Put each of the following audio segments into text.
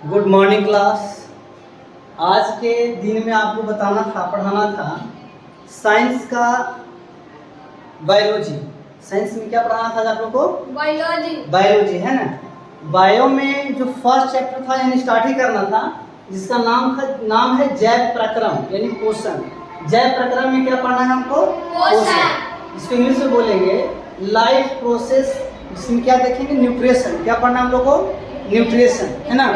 Good morning class. आज के दिन में आपको पढ़ाना था साइंस का बायोलॉजी। साइंस में क्या पढ़ाना था आप लोग को? बायोलॉजी है ना। बायो में जो फर्स्ट चैप्टर था यानी स्टार्ट ही करना था, जिसका नाम है जैव प्रक्रम यानी पोषण। जैव प्रक्रम में क्या पढ़ना है हमको? पोषण। इसको इंग्लिश में बोलेंगे लाइफ प्रोसेस, जिसमें क्या देखेंगे? न्यूट्रिशन। क्या पढ़ना हम लोग को? न्यूट्रिशन, है ना।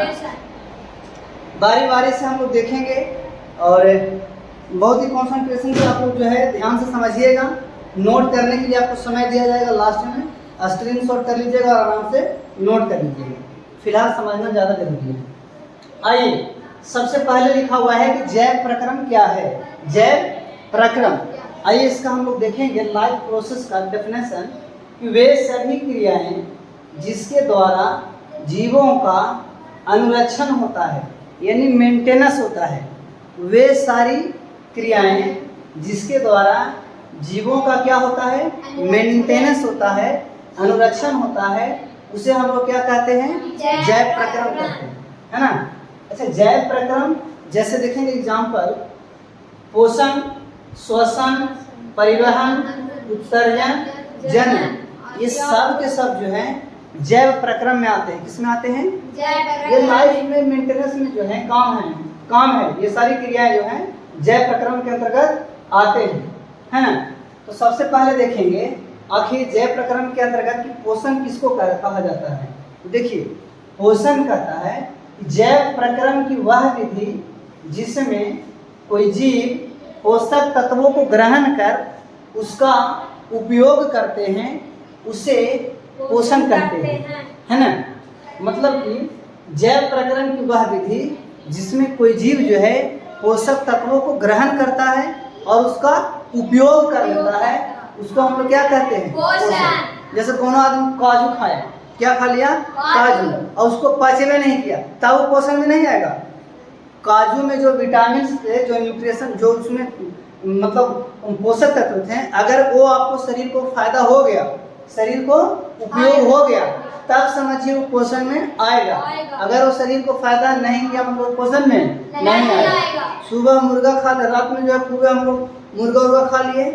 बारी बारी से हम लोग देखेंगे और बहुत ही कॉन्सेंट्रेशन से आप लोग जो है ध्यान से समझिएगा। नोट करने के लिए आपको समय दिया जाएगा लास्ट में, स्क्रीनशॉट कर लीजिएगा और आराम से नोट कर लीजिएगा। फिलहाल समझना ज़्यादा जरूरी है। आइए, सबसे पहले लिखा हुआ है कि जैव प्रक्रम क्या है। जैव प्रक्रम, आइए इसका हम लोग देखेंगे लाइफ प्रोसेस का डेफिनेशन, कि वे सभी क्रियाएं जिसके द्वारा जीवों का अनुरक्षण होता है यानी मेंटेनेंस होता है। वे सारी क्रियाएं जिसके द्वारा जीवों का क्या होता है? मेंटेनेंस होता है, अनुरक्षण होता है, उसे हम लोग क्या कहते हैं? जैव प्रक्रम कहते हैं, है ना। अच्छा, जैव प्रक्रम जैसे देखेंगे एग्जाम्पल, पोषण, श्वसन, परिवहन, उत्सर्जन, जनन, ये सब के सब जो है जैव प्रक्रम में आते हैं। किस में आते हैं? ये लाइफ में मेंटेनेंस में जो है काम है। ये सारी क्रियाएं जो हैं जैव प्रक्रम के अंतर्गत आते हैं, है ना। तो सबसे पहले देखेंगे आखिर जैव प्रक्रम के अंतर्गत कि पोषण किसको कहा जाता है। तो देखिए, पोषण कहता है कि जैव प्रक्रम की वह विधि जिसमें कोई जीव पोषक तत्वों को ग्रहण कर उसका उपयोग करते हैं, उसे पोषण कहते हैं, है ना। मतलब कि जैव प्रक्रम की वह विधि जिसमें कोई जीव जो है पोषक तत्वों को ग्रहण करता है और उसका उपयोग कर लेता है, उसको हम लोग क्या कहते हैं? पोषण। जैसे कोनो आदमी काजू खाया, क्या खा लिया? काजू, और उसको पचने नहीं किया, तब वो पोषण में नहीं आएगा। काजू में जो विटामिन थे, जो न्यूट्रिशन, जो उसमें मतलब पोषक तत्व थे, अगर वो आपको शरीर को फायदा हो गया, शरीर को उपयोग हो गया, तब समझिए वो पोषण में आएगा। अगर वो शरीर को फायदा नहीं किया, मतलब पोषण में नहीं आएगा। सुबह मुर्गा खा लिया, रात में जो है खूब हम लोग मुर्गा खा लिए,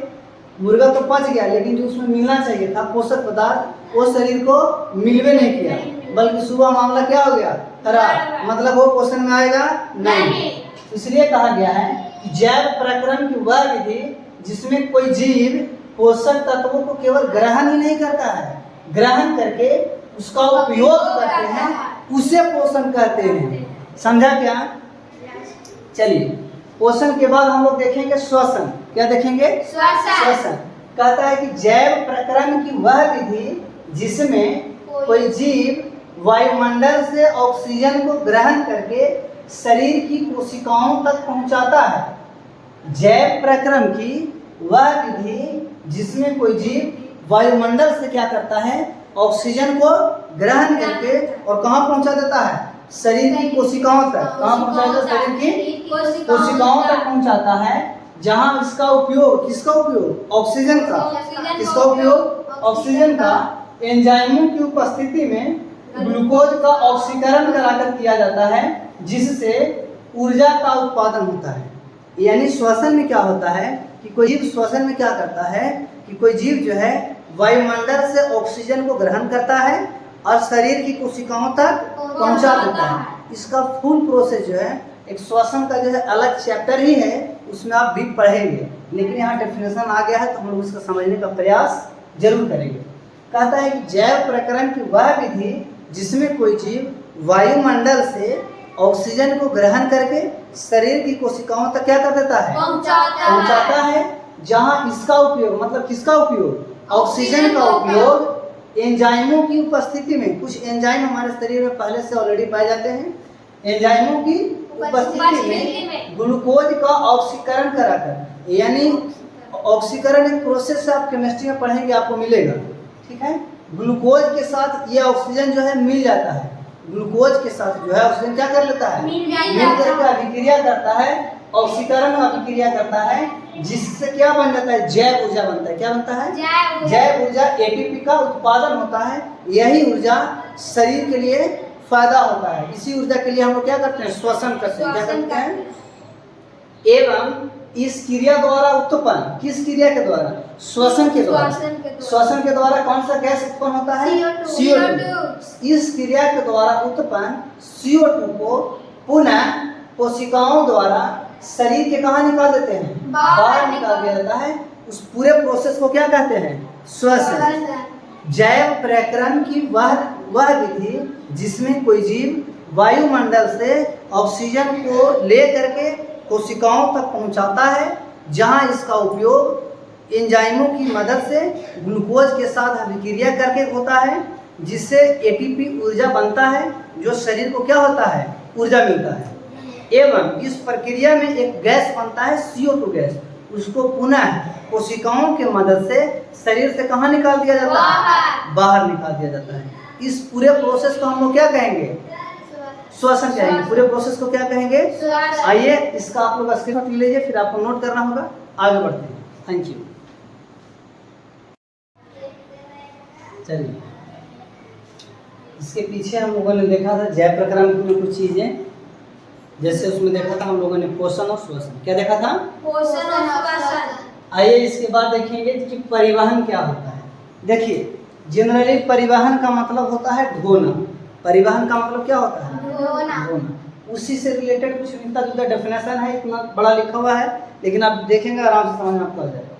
मुर्गा तो पच गया, लेकिन जो उसमें मिलना चाहिए था पोषक पदार्थ वो शरीर को मिलवे नहीं किया, बल्कि सुबह मामला क्या हो गया? खराब। मतलब वो पोषण में आएगा नहीं। इसलिए कहा गया है कि जैव प्रक्रम की वह विधि जिसमें कोई जीव पोषक तत्वों को केवल ग्रहण ही नहीं करता है, ग्रहण करके उसका उपयोग करते हैं, उसे पोषण कहते हैं। समझा क्या? चलिए, पोषण के बाद हम लोग देखेंगे श्वसन। क्या देखेंगे? श्वसन कहता है कि जैव प्रक्रम की वह विधि जिसमें कोई जीव वायुमंडल से ऑक्सीजन को ग्रहण करके शरीर की कोशिकाओं तक पहुंचाता है। जैव प्रक्रम की वह विधि जिसमें कोई जीव वायुमंडल से क्या करता है? ऑक्सीजन को ग्रहण करके और कहाँ पहुंचा देता है? शरीर की कोशिकाओं तक। कहाँ पहुंचाता है? शरीर की कोशिकाओं तक पहुंचाता है, जहां इसका उपयोग, किसका उपयोग? ऑक्सीजन का। किसका उपयोग? ऑक्सीजन का। एंजाइमों की उपस्थिति में ग्लूकोज का ऑक्सीकरण कराकर किया जाता है, जिससे ऊर्जा का उत्पादन होता है। यानी श्वसन में क्या होता है कि कोई जीव श्वसन में क्या करता है कि कोई जीव जो है वायुमंडल से ऑक्सीजन को ग्रहण करता है और शरीर की कोशिकाओं तक पहुंचा देता है। इसका फुल प्रोसेस जो है एक श्वसन का जो है अलग चैप्टर ही है, उसमें आप भी पढ़ेंगे, लेकिन यहाँ डेफिनेशन आ गया है तो हम लोग इसको समझने का प्रयास जरूर करेंगे। कहता है कि जैव प्रक्रम की वह विधि जिसमें कोई जीव वायुमंडल से ऑक्सीजन को ग्रहण करके शरीर की कोशिकाओं तक क्या कर देता है? पहुंचाता है, जहां इसका उपयोग, मतलब किसका उपयोग? ऑक्सीजन का उपयोग एंजाइमों की उपस्थिति में। कुछ एंजाइम हमारे शरीर में पहले से ऑलरेडी पाए जाते हैं। एंजाइमों की उपस्थिति में ग्लूकोज का ऑक्सीकरण कराकर, यानी ऑक्सीकरण एक प्रोसेस आप केमिस्ट्री में पढ़ेंगे, आपको मिलेगा, ठीक है। ग्लूकोज के साथ ये ऑक्सीजन जो है मिल जाता है, ग्लूकोज के साथ जो है ऑक्सीजन क्या कर लेता है? मिल करके अभिक्रिया करता है, ऑक्सीकरण अभिक्रिया करता है, जिससे क्या बन जाता है? जैव ऊर्जा बनता है। क्या बनता है? जैव ऊर्जा। एटीपी का उत्पादन होता है। यही ऊर्जा शरीर के लिए फायदा होता है। इसी ऊर्जा के लिए हम लोग क्या करते हैं, श्वसन करते हैं। क्या करते हैं? एवं इस क्रिया द्वारा उत्पन्न, किस क्रिया के द्वारा? श्वसन के द्वारा। श्वसन के द्वारा कौन सा गैस उत्पन्न होता है? CO2। इस क्रिया के द्वारा उत्पन्न CO2 को पुनः कोशिकाओं द्वारा शरीर के कहाँ निकाल देते हैं? बाहर निकाल दिया जाता है। उस पूरे प्रोसेस को क्या कहते हैं? श्वसन। जैव प्रक्रम की वह विधि जिसमें कोई जीव वायुमंडल से ऑक्सीजन को ले करके कोशिकाओं तक पहुंचाता है, जहां इसका उपयोग एंजाइमों की मदद से ग्लूकोज के साथ अभिक्रिया करके होता है, जिससे एटीपी ऊर्जा बनता है, जो शरीर को क्या होता है? ऊर्जा मिलता है। एवं इस प्रक्रिया में एक गैस बनता है CO2 गैस, उसको पुनः कोशिकाओं के मदद से शरीर से कहाँ निकाल दिया जाता है? बाहर निकाल दिया जाता है। इस पूरे प्रोसेस को हम लोग क्या कहेंगे? श्वसन कहेंगे। पूरे प्रोसेस को क्या कहेंगे? आइए इसका आप लोग स्क्रीनशॉट ले लीजिए, फिर आपको नोट करना होगा। आगे बढ़ते हैं। Thank you. चलिए, इसके पीछे हम लोगों ने देखा था जैव प्रक्रम में कुछ चीजें, जैसे उसमें देखा था हम लोगों ने पोषण और श्वसन। क्या देखा था? पोषण और श्वसन। आइए इसके बाद देखेंगे कि परिवहन क्या होता है। देखिए, जनरली परिवहन का मतलब होता है ढोना। परिवहन का मतलब क्या होता है? ढोना। उसी से रिलेटेड कुछ मिलता जुलता डेफिनेशन है, इतना बड़ा लिखा हुआ है, लेकिन आप देखेंगे आराम से समझ में आपको आ जाएगा।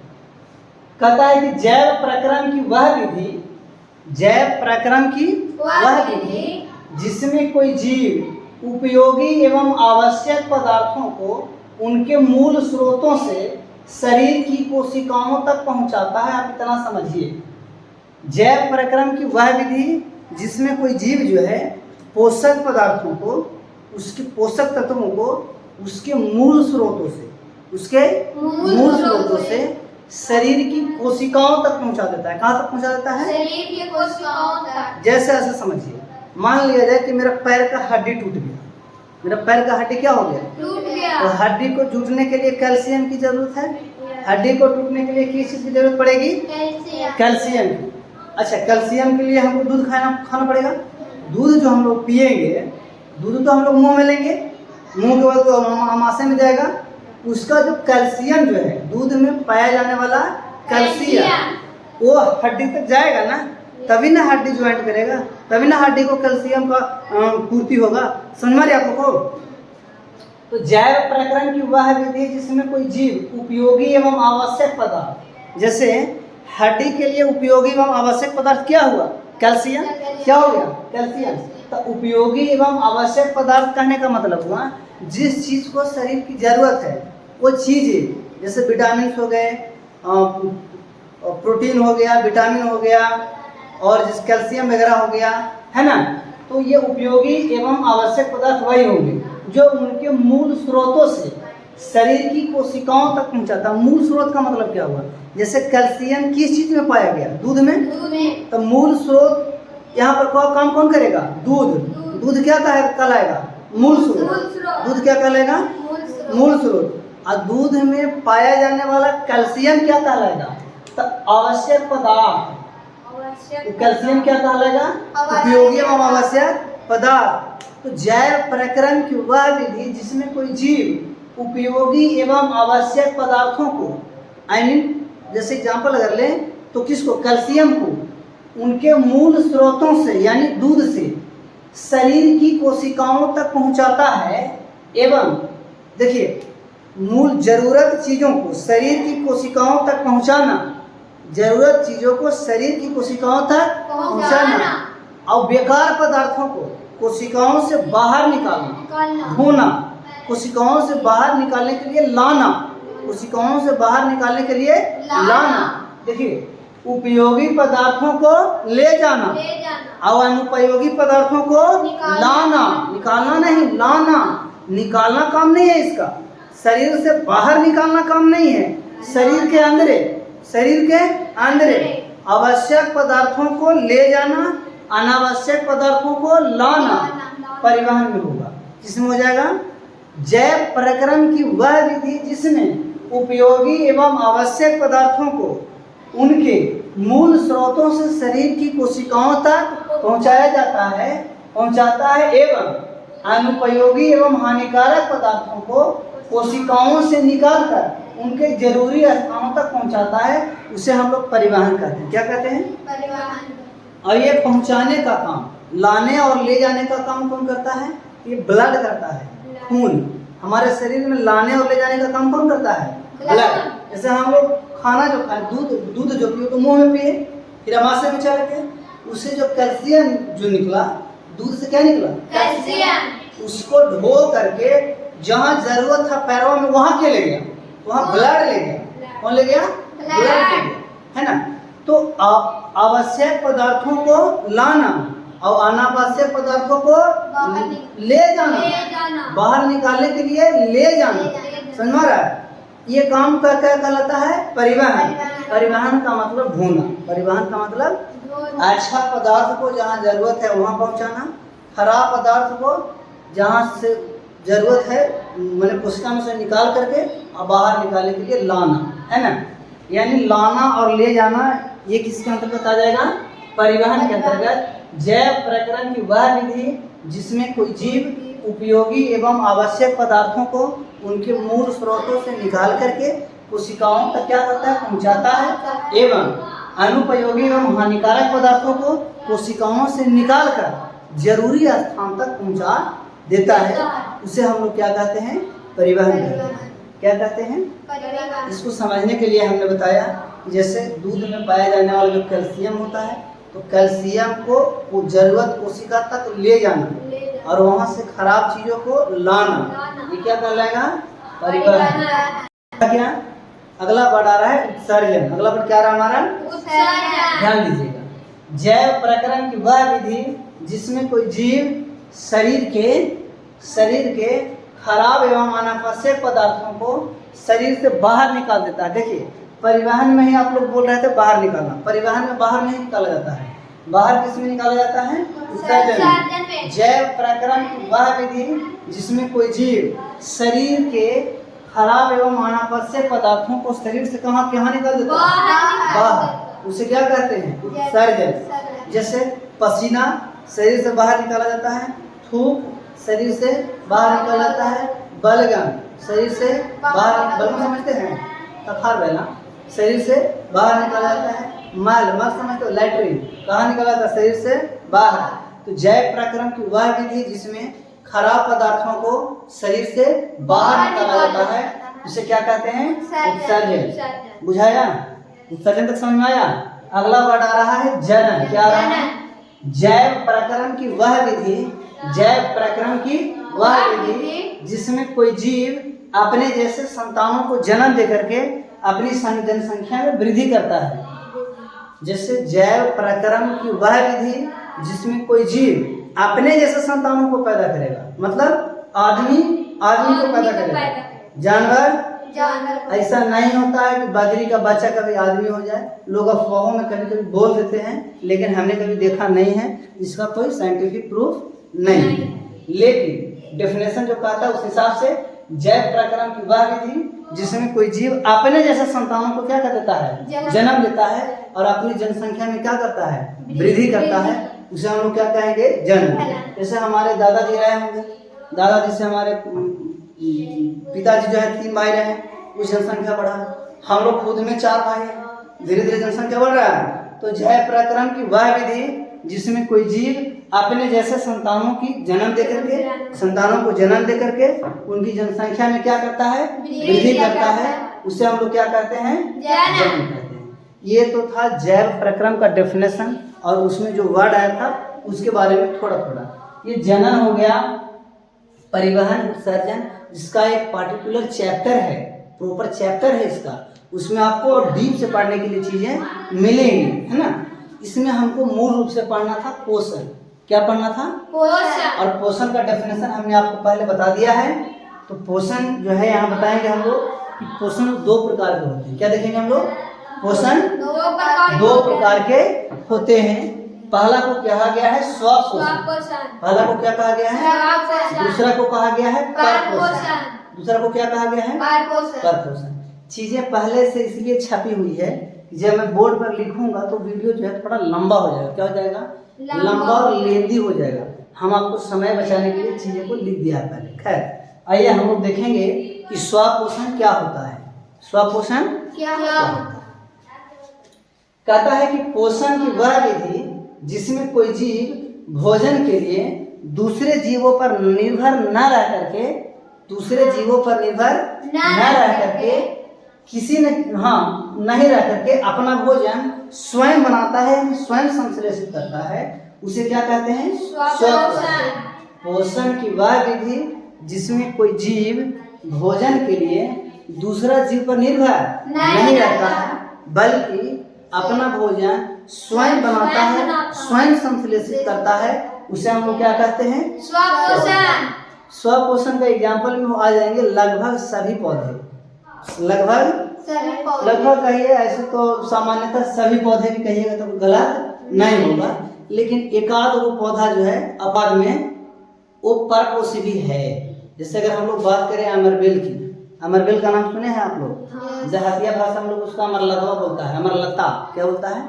कहता है कि जैव प्रक्रम की वह विधि, जैव प्रक्रम की वह विधि जिसमें कोई जीव उपयोगी एवं आवश्यक पदार्थों को उनके मूल स्रोतों से शरीर की कोशिकाओं तक पहुंचाता है। आप इतना समझिए, जैव प्रक्रम की वह विधि जिसमें कोई जीव जो है पोषक पदार्थों को, उसके पोषक तत्वों को उसके मूल स्रोतों से, उसके मूल स्रोतों से शरीर की कोशिकाओं तक पहुंचा देता है। कहाँ तक पहुंचा देता है? शरीर की कोशिकाओं तक। जैसे ऐसे समझिए, मान लिया जाए कि मेरा पैर का हड्डी टूट गया। मेरा पैर का हड्डी क्या हो गया? टूट गया। तो हड्डी को टूटने के लिए कैल्शियम की जरूरत है। हड्डी को टूटने के लिए किस चीज की जरूरत पड़ेगी? कैल्शियम की। अच्छा, कैल्शियम के लिए हमको दूध खाना पड़ेगा। दूध जो हम लोग पिएंगे, दूध तो हम लोग मुंह में लेंगे, मुंह के बाद तो आमाशय में जाएगा। उसका जो कैल्शियम जो है, दूध में पाया जाने वाला कैल्शियम, वो हड्डी तक जाएगा ना, तभी ना हड्डी ज्वाइंट करेगा, तभी ना हड्डी को कैल्शियम का पूर्ति होगा। समझ में आ रही आप लोगों को? तो जैव प्रक्रम की वह विधि जिसमें कोई जीव उपयोगी एवं आवश्यक पदार्थ, जैसे हड्डी के लिए उपयोगी एवं आवश्यक पदार्थ क्या हुआ? कैल्शियम। क्या हो गया? कैल्शियम। तो उपयोगी एवं आवश्यक पदार्थ कहने का मतलब हुआ जिस चीज को शरीर की जरूरत है, वो चीजें, जैसे विटामिन हो गए, प्रोटीन हो गया, विटामिन हो गया, और जिस कैल्शियम वगैरह हो गया, है ना। तो ये उपयोगी एवं आवश्यक पदार्थ वही होंगे जो उनके मूल स्रोतों से शरीर की कोशिकाओं तक पहुंचाता। मूल स्रोत का मतलब क्या हुआ? जैसे कैल्शियम किस चीज में पाया गया? दूध में। तो मूल स्रोत यहाँ पर काम कौन करेगा? दूध। दूध क्या कहलाएगा? मूल स्रोत। दूध क्या कहलाएगा? मूल स्रोत। और दूध में पाया जाने वाला कैल्शियम क्या कहलाएगा? तो आवश्यक पदार्थ। कैल्शियम क्या कहलाएगा? उपयोगी एवं आवश्यक पदार्थ। तो जैव प्रक्रम की वह विधि जिसमें कोई जीव उपयोगी एवं आवश्यक पदार्थों को, जैसे एग्जाम्पल अगर लें तो किसको? कैल्शियम को उनके मूल स्रोतों से यानी दूध से शरीर की कोशिकाओं तक पहुंचाता है। एवं देखिए, मूल जरूरत चीजों को शरीर की कोशिकाओं तक पहुंचाना, जरूरत चीजों को शरीर की कोशिकाओं तक पहुंचाना, और बेकार पदार्थों को कोशिकाओं से बाहर निकालना, धोना, कोशिकाओं से बाहर निकालने के लिए लाना, कोशिकाओं से बाहर निकालने के लिए लाना। देखिए, उपयोगी पदार्थों को ले जाना और अनुपयोगी पदार्थों को लाना। निकालना नहीं, लाना। निकालना काम नहीं है इसका, शरीर से बाहर निकालना काम नहीं है। शरीर के अंदर आवश्यक पदार्थों को ले जाना, अनावश्यक पदार्थों को लाना परिवहन में होगा। किसमें हो जाएगा? जैव प्रक्रम की वह विधि जिसमें उपयोगी एवं आवश्यक पदार्थों को उनके मूल स्रोतों से शरीर की कोशिकाओं तक पहुंचाया जाता है, पहुंचाता है एवं अनुपयोगी एवं हानिकारक पदार्थों को कोशिकाओं से निकालकर उनके जरूरी स्थानों तक पहुंचाता है, उसे हम लोग परिवहन कहते हैं। क्या कहते हैं? परिवहन। और ये पहुंचाने का काम, लाने और ले जाने का काम कौन करता है? ये ब्लड करता है, खून। हमारे शरीर में लाने और ले जाने का काम कौन करता है? ब्लड। जैसे हम लोग खाना जो खाए, दूध जो पिए तो मुंह में पिए, फिर अमाशय में चले गए, उससे जो कैल्शियम जो निकला, दूध से क्या निकला? कैल्शियम। उसको ढो करके जहाँ जरूरत था पैरों में वहाँ क्या ले गया? वहाँ ब्लड ले गया। कौन ले गया? ब्लड ले गया, है ना। तो आवश्यक पदार्थों को लाना और अनावश्यक पदार्थों को ले जाना, बाहर निकालने के लिए ले जाना, समझ में आ रहा है? ये काम क्या कहलाता है? परिवहन। परिवहन का मतलब ढोना। परिवहन का मतलब अच्छा पदार्थ को जहाँ जरूरत है वहाँ पहुँचाना, खराब पदार्थ को जहाँ से जरूरत है मैंने कोशिका में से निकाल करके और बाहर निकालने के लिए लाना, है ना। यानी लाना और ले जाना ये किसके अंतर्गत आ जाएगा? परिवहन के अंतर्गत। जैव प्रक्रम की वह विधि जिसमें कोई जीव उपयोगी एवं आवश्यक पदार्थों को उनके मूल स्रोतों से निकाल करके कोशिकाओं तक क्या करता है? पहुंचाता है एवं अनुपयोगी एवं हानिकारक पदार्थों को कोशिकाओं से निकालकर जरूरी स्थान तक पहुंचा देता है, उसे हम लोग क्या कहते हैं? परिवहन कहते हैं। क्या कहते हैं? परिवहन। इसको समझने के लिए हमने बताया कि जैसे दूध में पाया जाने वाला जो कैल्शियम होता है, तो कैल्शियम को जरूरत कोशिका तक ले जाना और वहाँ से खराब चीजों को लाना, ये क्या कहलाएगा? परिवहन। क्या अगला वर्ड आ रहा है? उत्सर्जन। अगला वर्ड क्या रहा हमारा? ध्यान दीजिएगा। जैव प्रक्रम की वह विधि जिसमें कोई जीव शरीर के खराब एवं अनावश्यक पदार्थों को शरीर से बाहर निकाल देता है। देखिए परिवहन में ही आप लोग बोल रहे थे बाहर निकालना, परिवहन में बाहर नहीं निकाला जाता है। बाहर किस में निकाला जाता है? उत्सर्जन में। जैव प्रक्रम की वह विधि जिसमें कोई जीव शरीर के खराब एवं अनावश्यक पदार्थों को शरीर से कहाँ निकाल देता है? बाहर। उसे क्या कहते हैं? उत्सर्जन। जैसे पसीना शरीर से बाहर निकाला जाता है, थूक शरीर से बाहर निकाला जाता है, बलगम शरीर से बाहर, बलगम समझते हैं? तखार बहना शरीर से बाहर निकाला जाता है, मल समझते हो? लैट्रिन कहाँ निकाला जाता है? शरीर से बाहर। तो जैव प्रक्रम की वह विधि जिसमें खराब पदार्थों को शरीर से बाहर निकाला जाता है, उसे क्या कहते हैं? उत्सर्जन। बुझाया? उत्सर्जन तक समझ में आया? अगला वर्ड आ रहा है जनन। क्या आ रहा है? जैव प्रक्रम की वह विधि, जैव प्रक्रम की वह विधि जिसमें कोई जीव अपने जैसे संतानों को जन्म दे करके अपनी जनसंख्या में वृद्धि करता है। जैसे जैव प्रक्रम की वह विधि जिसमें कोई जीव अपने जैसे संतानों को पैदा करेगा, मतलब आदमी को पैदा करेगा, जानवर ऐसा नहीं होता है कि बकरी का बच्चा कभी आदमी हो जाए। लोग अफवाहों में कभी कभी बोल देते हैं, लेकिन हमने कभी देखा नहीं है, इसका कोई साइंटिफिक प्रूफ नहीं। लेकिन डेफिनेशन जो कहता है उस हिसाब से जैव प्रक्रम की वह विधि जिसमें कोई जीव अपने जैसे संतानों को क्या कर देता है? जन्म देता है और अपनी जनसंख्या में क्या करता है? वृद्धि करता है, उसे हम लोग क्या कहेंगे? जनन। जैसे हमारे दादाजी रहे होंगे, दादाजी से हमारे पिताजी जो है 3 भाई रहे, उस जनसंख्या बढ़ा। हम लोग खुद में 4 भाई हैं, धीरे धीरे जनसंख्या बढ़ रहा है। तो जैव प्रक्रम की वह विधि जिसमें कोई जीव अपने जैसे संतानों की जन्म दे करके, संतानों को जन्म दे करके उनकी जनसंख्या में क्या करता है? वृद्धि करता है, उसे हम लोग क्या कहते हैं? जनन कहते हैं। ये तो था जैव प्रक्रम का डेफिनेशन, और उसमें जो वर्ड आया था उसके बारे में थोड़ा थोड़ा। ये जनन हो गया, परिवहन, उत्सर्जन, जिसका एक पार्टिकुलर चैप्टर है, प्रॉपर चैप्टर है इसका, उसमें आपको डीप से पढ़ने के लिए चीजें मिलेंगी, है ना। इसमें हमको मूल रूप से पढ़ना था पोषण। क्या पढ़ना था? पोषण। और पोषण का डेफिनेशन हमने आपको पहले बता दिया है। तो पोषण जो है यहाँ बताएंगे हम लोग कि पोषण 2 प्रकार के होते हैं। क्या देखेंगे हम लोग? पोषण 2 प्रकार के होते हैं। पहला को कहा गया है स्वपोषण, पहला को क्या कहा गया है? दूसरा को कहा गया है परपोषण, दूसरा को क्या कहा गया है? परपोषण। चीजें पहले से इसलिए छपी हुई है, जब मैं बोर्ड पर लिखूंगा तो वीडियो जो है थोड़ा लंबा हो जाएगा। क्या हो जाएगा? लंबा और लेंदी हो जाएगा। हम आपको समय बचाने के लिए चीज़ों को लिख दिया है पहले। खैर आइए हम लोग देखेंगे कि स्वपोषण क्या होता है। स्वपोषण क्या होता है? कहता है कि पोषण की वह विधि जिसमें कोई जीव भोजन के लिए दूसरे जीवों पर निर्भर न रह करके किसी ने नहीं रह करके अपना भोजन स्वयं बनाता है, स्वयं संश्लेषित करता है, उसे क्या कहते हैं? स्वपोषण। पोषण की वह विधि जिसमें कोई जीव भोजन के लिए दूसरा जीव पर निर्भर नहीं रहता है, बल्कि अपना भोजन स्वयं बनाता है, स्वयं संश्लेषित करता है, उसे हम लोग क्या कहते हैं? स्वपोषण। स्वपोषण का एग्जाम्पल में आ जाएंगे लगभग सभी पौधे। लगभग कहिए, ऐसे तो सामान्यतः सभी पौधे भी कहिएगा तो गलत नहीं होगा, लेकिन एकाध वो पौधा जो है अपद में वो परपोषी भी है। जैसे अगर हम लोग बात करें अमरबेल की, अमरबेल का नाम सुने हैं आप लोग? देहातिया भाषा में लोग उसका अमरलता बोलता है। अमरलता क्या बोलता है?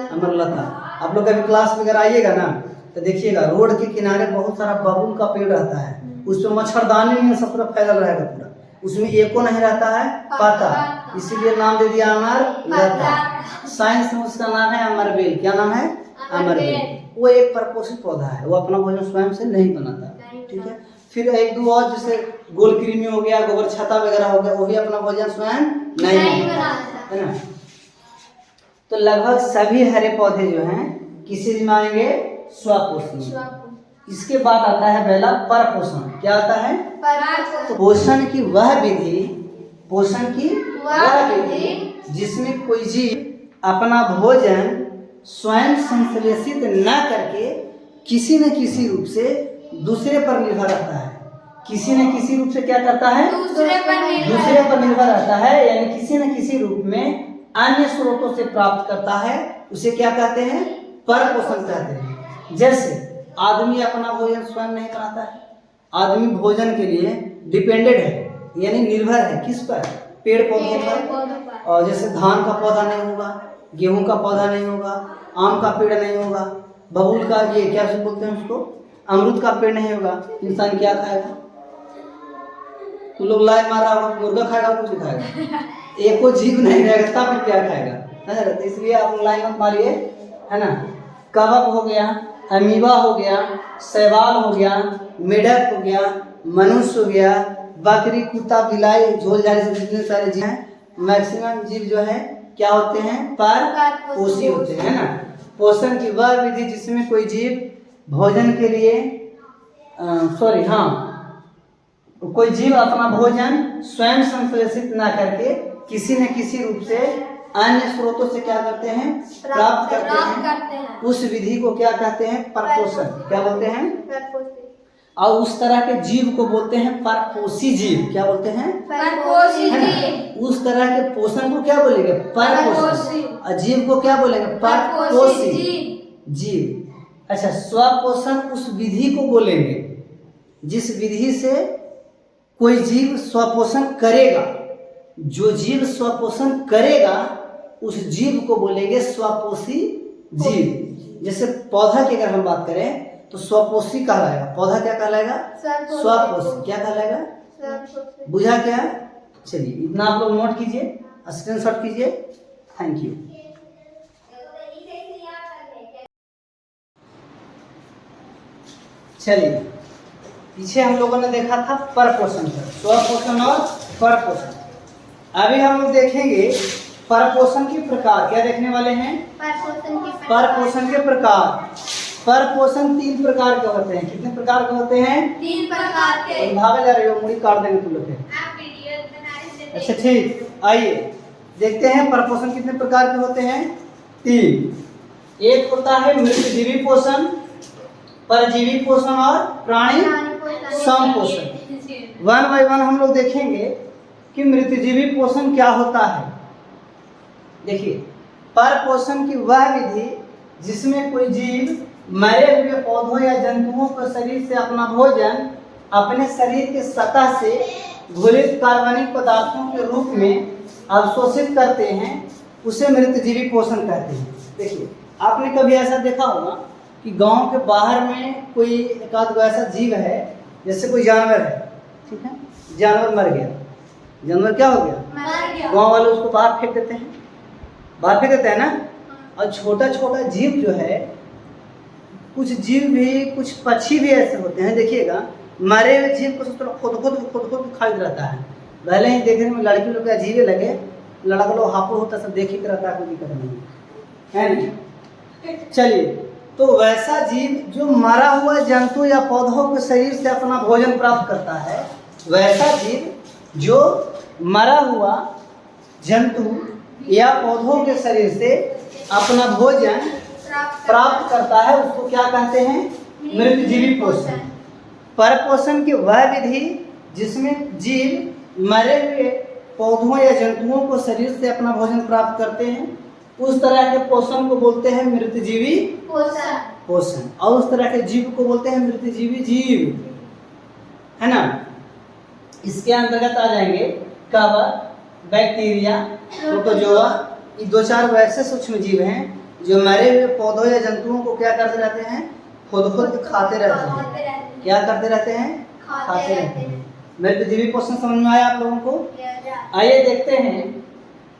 अमरलता। आप लोग कभी क्लास में अगर आइएगा ना तो देखिएगा रोड के किनारे बहुत सारा बबूल का पेड़ रहता है, उसमें मच्छरदानी में सब तरफ फैलल रहेगा पूरा, उसमें एको नहीं रहता है पत्ता, इसीलिए नाम दे दिया अमरलता। साइंस में उसका नाम है अमरबेल। क्या नाम है? अमरबेल। वो एक परपोषित पौधा है, वो अपना भोजन स्वयं से नहीं बनाता। ठीक है। फिर एक दो और जैसे गोलकृमि हो गया, गोबर छत्ता वगैरह हो गया, वो भी अपना भोजन स्वयं नहीं बनाता है ना। तो लगभग सभी हरे पौधे जो हैं किसी में आएंगे? स्वपोषी। इसके बाद आता है पहला परपोषण। क्या आता है? पोषण की वह विधि जिसमें कोई जीव अपना भोजन स्वयं संश्लेषित न करके किसी न किसी रूप से दूसरे पर निर्भर रहता है। किसी न किसी रूप से क्या करता है? दूसरे पर निर्भर रहता है, यानी किसी न किसी रूप में अन्य स्रोतों से प्राप्त करता है, उसे क्या कहते हैं? परपोषण कहते हैं। जैसे आदमी अपना भोजन स्वयं नहीं बनाता है, आदमी भोजन के लिए डिपेंडेड है, यानी निर्भर है किस पर? पेड़ पौधों पर। और जैसे धान का पौधा नहीं होगा, गेहूं का पौधा नहीं होगा, आम का पेड़ नहीं होगा, बबूल का ये क्या बोलते हैं उसको, अमरूद का पेड़ नहीं होगा, इंसान क्या खाएगा? तो लोग लाइन मार रहा होगा, मुर्गा खाएगा, कुछ नहीं खाएगा, एको जीव नहीं रहेगा तब क्या खाएगा? तो इसलिए आप लाइन मत मारिए, है ना। कवक हो गया, अमीबा हो गया, शैवाल हो गया, मेढक हो गया, मनुष्य हो गया, बकरी, कुत्ता, बिलाई, झोल झाड़ी से जितने सारे जीव हैं, मैक्सिमम जीव जो है क्या होते हैं? परपोषी होते हैं, है ना। पोषण की वह विधि जिसमें कोई जीव भोजन के लिए कोई जीव अपना भोजन स्वयं संश्लेषित ना करके किसी न किसी रूप से अन्य स्रोतों से क्या करते हैं? प्राप्त करते हैं। उस विधि को क्या कहते हैं? परपोषण। क्या बोलते हैं? और उस तरह के जीव को बोलते हैं परपोषी जीव। क्या बोलते हैं? परपोषी जीव। उस तरह के पोषण को क्या बोलेंगे? परपोषी। और जीव को क्या बोलेंगे? परपोषी जीव। अच्छा, स्वपोषण उस विधि को बोलेंगे जिस विधि से कोई जीव स्वपोषण करेगा। जो जीव स्वपोषण करेगा उस जीव को बोलेंगे स्वपोषी जीव। जैसे पौधा की अगर हम बात करें तो स्वपोषी कहलाएगा। पौधा क्या कहलाएगा? स्वपोषी। क्या कहलाएगा? बुझा क्या? चलिए इतना आप लोग नोट कीजिए, स्क्रीनशॉट कीजिए। Thank you. चलिए, पीछे हम लोगों ने देखा था परपोषण पर, स्वपोषण और परपोषण। अभी हम लोग देखेंगे परपोषण के प्रकार। क्या देखने वाले हैं? परपोषण के प्रकार। परपोषण 3 प्रकार के होते हैं। कितने प्रकार के होते हैं? 3 प्रकार के। भाग जा रहे हो, मुड़ी काट देंगे तुम लोग। अच्छा ठीक, आइए देखते हैं परपोषण कितने प्रकार के होते हैं। 3। एक होता है मृतजीवी पोषण, परजीवी पोषण और प्राणी संपोषण। 1 बाय 1 हम लोग देखेंगे कि मृतजीवी पोषण क्या होता है। देखिए, परपोषण की वह विधि जिसमें कोई जीव मरे हुए पौधों या जंतुओं को शरीर से अपना भोजन अपने शरीर के सतह से घुलित कार्बनिक पदार्थों के रूप में अवशोषित करते हैं, उसे मृतजीवी पोषण कहते हैं। देखिए, आपने कभी ऐसा देखा होगा कि गांव के बाहर में कोई एक आध गो ऐसा जीव है, जैसे कोई जानवर है, ठीक है, जानवर मर गया, जानवर क्या हो गया, मर गया। गांव वाले उसको बाहर फेंक देते हैं, बाहर फेंक देते हैं ना। और छोटा छोटा जीव जो है, कुछ जीव भी, कुछ पक्षी भी ऐसे होते हैं, देखिएगा मरे हुए जीव को खुद खुद खा रहता है। पहले ही देखने में लड़की लोग अजीबे लगे, लड़का लोग हापू होता सब देख ही रहता है, कोई दिक्कत नहीं है नहीं। चलिए, तो वैसा जीव जो मरा हुआ जंतु या पौधों के शरीर से अपना भोजन प्राप्त करता है, वैसा जीव जो मरा हुआ जंतु या पौधों के शरीर से अपना भोजन प्राप्त करता है, उसको क्या कहते हैं, मृतजीवी पोषण। परपोषण की वह विधि जिसमें जीव मरे हुए पौधों या जंतुओं को शरीर से अपना भोजन प्राप्त करते हैं, उस तरह के पोषण को बोलते हैं मृतजीवी पोषण। और उस तरह के जीव को बोलते हैं मृतजीवी जीव, है ना। इसके अंतर्गत आ जाएंगे कवक, बैक्टीरिया, प्रोटोजोआ। ये 2-4 वैसे सूक्ष्म जीव हैं जो मरे हुए पौधों या जंतुओं को क्या करते रहते हैं, खुद खाते रहते हैं। क्या करते रहते हैं, खाते रहते हैं। मृतजीवी पोषण समझ में आया आप लोगों को। आइए देखते हैं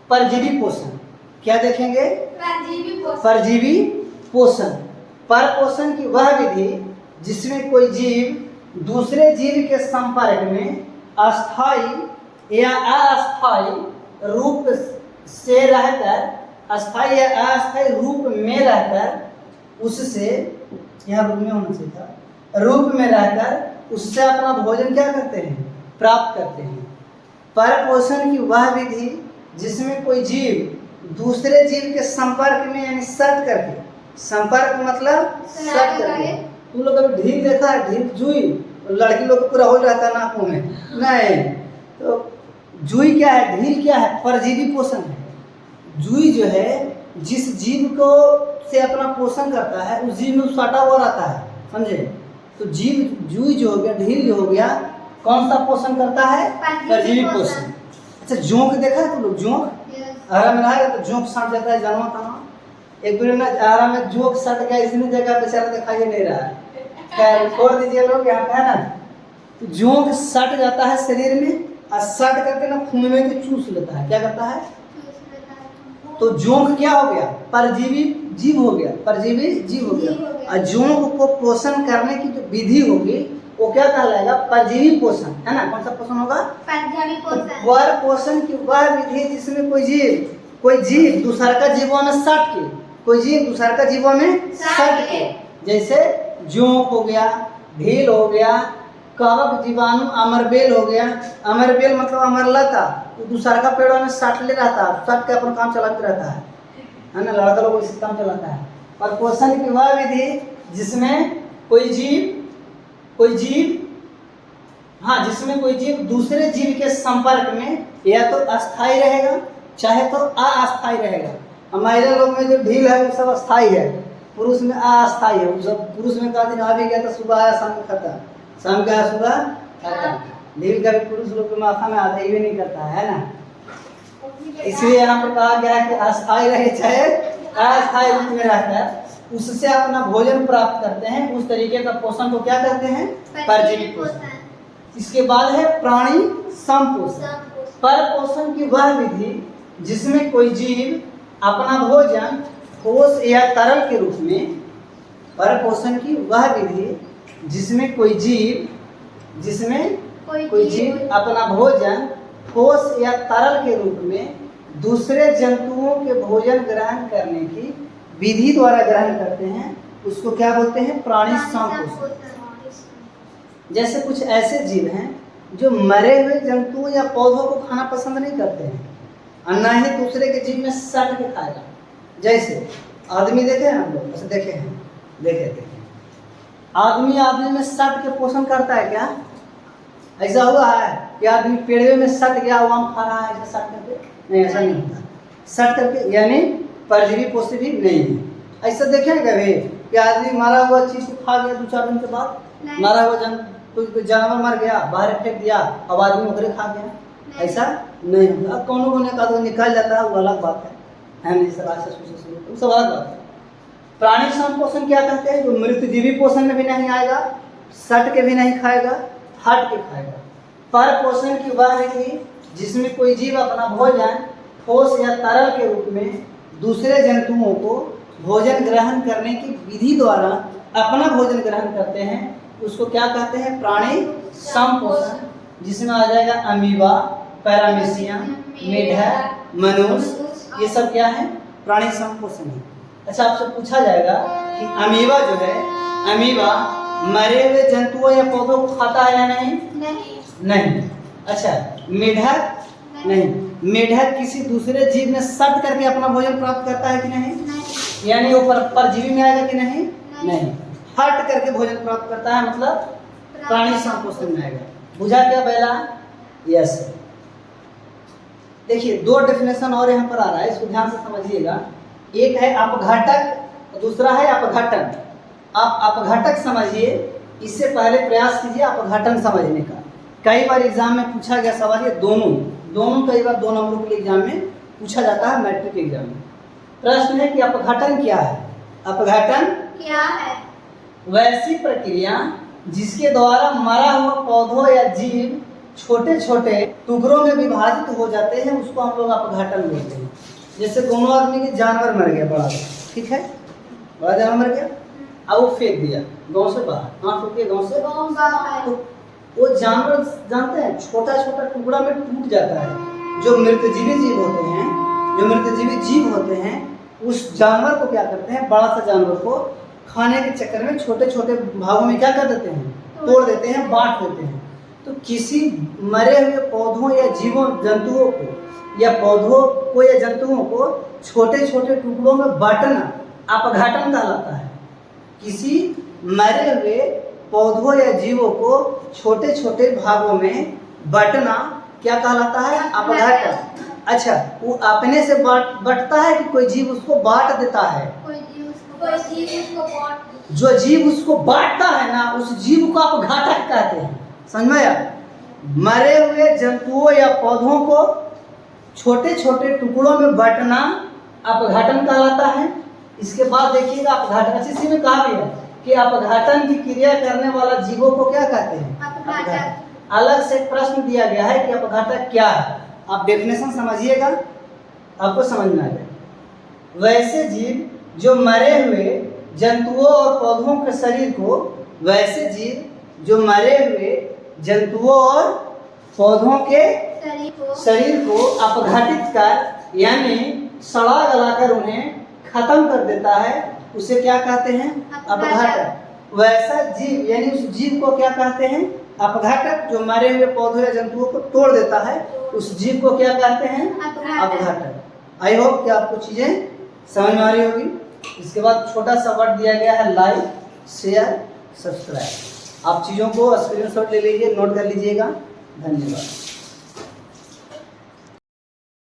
परजीवी पोषण। क्या देखेंगे, परजीवी पोषण। परपोषण की वह विधि जिसमें कोई जीव दूसरे जीव के संपर्क में अस्थायी या अस्थायी रूप से रहकर, अस्थायी या अस्थायी रूप में रहकर उससे, यहाँ रूप में होना चाहिए था, रूप में रहकर उससे अपना भोजन क्या करते हैं, प्राप्त करते हैं। परपोषण की वह विधि जिसमें कोई जीव दूसरे जीव के संपर्क में, यानी सट करके, संपर्क मतलब सट करके। तुम लोग कभी ढील देखा है, ढील जुई, लड़की लोग को पूरा हो रहता है नाकों में, नहीं। तो जुई क्या है, ढील क्या है, परजीवी पोषण है। जुई जो है जिस जीव को से अपना पोषण करता है, उस जीव में सटा हुआ रहता है, समझे। तो जीव जुई जो हो गया, ढील जो हो गया, कौन सा पोषण करता है, परजीवी पोषण। अच्छा, जोंक देखा है तुम लोग, जोंक आरा में रहेगा तो जोंक सट जाता है जानवर का। एक बार ना आरा में जोंक सट गया, इसने जगह बेचारा दिखाई नहीं रहा है, खैर छोड़ दीजिए लोग, यहाँ पे है ना। तो जोंक सट जाता है शरीर में, और सट करके ना खून में के चूस लेता है, क्या करता है। तो जोंक क्या हो गया, परजीवी जीव हो गया, परजीवी जीव हो गया। और जोंक को पोषण करने की जो विधि होगी वो क्या कहलाएगा, परजीवी पोषण, है ना। कौन सा पोषण होगा, परजीवी पोषण। पर पोषण की वह विधि जिसमें कोई जीव दूसर का जीवों में सट के, कोई जीव दूसर का जीवों में सट के, जैसे जोंक हो गया, ढील हो गया, कवक, जीवाणु, अमरबेल हो गया। अमरबेल मतलब अमरलता, वो दूसरा का पेड़ों में सट ले रहता है, सट के अपना काम चलाते रहता है ना, लड़का लोग इसी काम चलाता है। और पोषण की वह विधि जिसमें कोई जीव हाँ, जिसमें कोई जीव दूसरे जीव के संपर्क में या तो अस्थाई रहेगा, चाहे तो अस्थाई रहेगा। हमारे लोग में जो ढील है वो सब अस्थाई है, पुरुष में अस्थाई है। वो सब पुरुष में का दिन आ भी गया तो सुबह आया शाम को खाता, शाम का आया सुबह खाता। ढील का भी पुरुष लोग के माथा में आधा ही नहीं करता है ना। इसलिए यहाँ पर कहा गया है कि अस्थाई रहे चाहे अस्थाई रूप में रहकर उससे अपना भोजन प्राप्त करते हैं, उस तरीके का पोषण को क्या कहते हैं, परजीवी पोषण। इसके बाद है प्राणी संपोषण। परपोषण की वह विधि जिसमें कोई जीव अपना भोजन ठोस या तरल के रूप में, परपोषण की वह विधि जिसमें कोई जीव अपना भोजन ठोस या तरल के रूप में दूसरे जंतुओं के भोजन ग्रहण करने की विधि द्वारा ग्रहण करते हैं, उसको क्या बोलते हैं, प्राणी संपोषण। जैसे कुछ ऐसे जीव हैं जो मरे हुए जंतुओं या पौधों को खाना पसंद नहीं करते हैं, और न ही दूसरे के जीव में सट के खाएगा। जैसे आदमी देखे हैं हम लोग, देखे हैं, देखे आदमी में सट के पोषण करता है क्या, ऐसा हुआ है कि आदमी पेड़वे में सट गया, वो आम खा रहा है ऐसा सट करके, नहीं, ऐसा नहीं होता। सट करके यानी परजीवी पोषण भी नहीं है। ऐसा देखे हैं कभी कि आदमी मारा हुआ चीज को खा गया, 2-4 दिन के बाद मारा हुआ कोई जानवर मर गया, बाहर फेंक दिया, अब आदमी उखरे खा गया, ऐसा नहीं होता। अब कौन का निकल जाता है वो अलग बात है, सब अलग बात है। प्राणी संपोषण क्या कहते हैं? जो मृतजीवी पोषण में भी नहीं आएगा, सट के भी नहीं खाएगा, हट के खाएगा। पर पोषण की वह विधि जिसमें कोई जीव अपना भोजन ठोस या तरल के रूप में दूसरे जंतुओं को भोजन ग्रहण करने की विधि द्वारा अपना भोजन ग्रहण करते हैं, उसको क्या कहते हैं? प्राणी संपोषण। जिसमें आ जाएगा अमीबा, पैरामीशियम, मेढक, मनुष्य, ये सब क्या है? प्राणी संपोषण है। अच्छा, आपसे पूछा जाएगा कि अमीबा जो है, अमीबा मरे हुए जंतुओं या पौधों को खाता है या नहीं? नहीं। अच्छा, मेढक? नहीं। मेढक किसी दूसरे जीव में सट करके अपना भोजन प्राप्त करता है कि नहीं? यानी वो परजीवी में आएगा कि नहीं? नहीं। हट करके भोजन प्राप्त करता है, मतलब प्राणी संपोषण में आएगा। बुझा क्या पहला? यस। देखिए, दो डेफिनेशन और यहाँ पर आ रहा है, इसको ध्यान से समझिएगा। एक है अपघटक, दूसरा है अपघटन। आप अपघटक समझिए, इससे पहले प्रयास कीजिए अपघटन समझने का। कई बार एग्जाम में पूछा गया सवाल ये दोनों कई बार 2 नंबरों के एग्जाम में पूछा जाता है, मैट्रिक एग्जाम में। प्रश्न है कि अपघटन क्या है? अपघटन क्या है? वैसी प्रक्रिया जिसके द्वारा मरा हुआ पौधों या जीव छोटे छोटे टुकड़ों में विभाजित हो जाते हैं, उसको हम लोग अपघटन बोलते हैं। जैसे दोनों आदमी के जानवर मर गया बड़ा, ठीक है, बड़ा जानवर मर गया, अब वो फेंक दिया गांव से बाहर, कहाँ फेंक दिया? गांव से बाहर। तो वो जानवर जानते हैं छोटा छोटा टुकड़ा में टूट जाता है। जो मृतजीवी जीव होते हैं, उस जानवर को क्या करते हैं? बड़ा सा जानवर को खाने के चक्कर में छोटे छोटे भागों में क्या कर देते हैं? तोड़ देते हैं, बांट देते हैं। तो किसी मरे हुए पौधों या जंतुओं को या जंतुओं को छोटे छोटे टुकड़ों में बांटना अपघटन कहलाता है। किसी मरे हुए पौधों या जीवों को छोटे छोटे भागों में बांटना क्या कहलाता है? अपघटन। अच्छा, वो अपने से बंटता है कि कोई जीव उसको बांट देता है? जो जीव उसको बांटता है ना, उस जीव को अपघटक कहते हैं। समझ में आया? मरे हुए जंतुओं या पौधों को छोटे छोटे टुकड़ों में बांटना अपघटन कहलाता है। इसके बाद देखिएगा अपघटन, इसी में कहा भी है कि अपघटन की क्रिया करने वाला जीवों को क्या कहते हैं? अपघटक। अलग से प्रश्न दिया गया है कि अपघटक क्या है। आप डेफिनेशन समझिएगा, आपको समझ में आ जाएगा। वैसे जीव जो मरे हुए जंतुओं और पौधों के शरीर को अपघटित कर यानी सड़ा गलाकर उन्हें खत्म कर देता है, उसे क्या कहते हैं? अपघटक। वैसा जीव यानी उस जीव को क्या कहते हैं? अपघटक। जो मरे हुए पौधों या जंतुओं को तोड़ देता है, उस जीव को क्या कहते हैं? अपघटक। आई होप कि आपको चीजें समझ में आ रही होगी। इसके बाद छोटा सा वर्ड दिया गया है लाइक, शेयर, सब्सक्राइब। आप चीज़ों को स्क्रीनशॉट ले लीजिए, नोट कर लीजिएगा। धन्यवाद।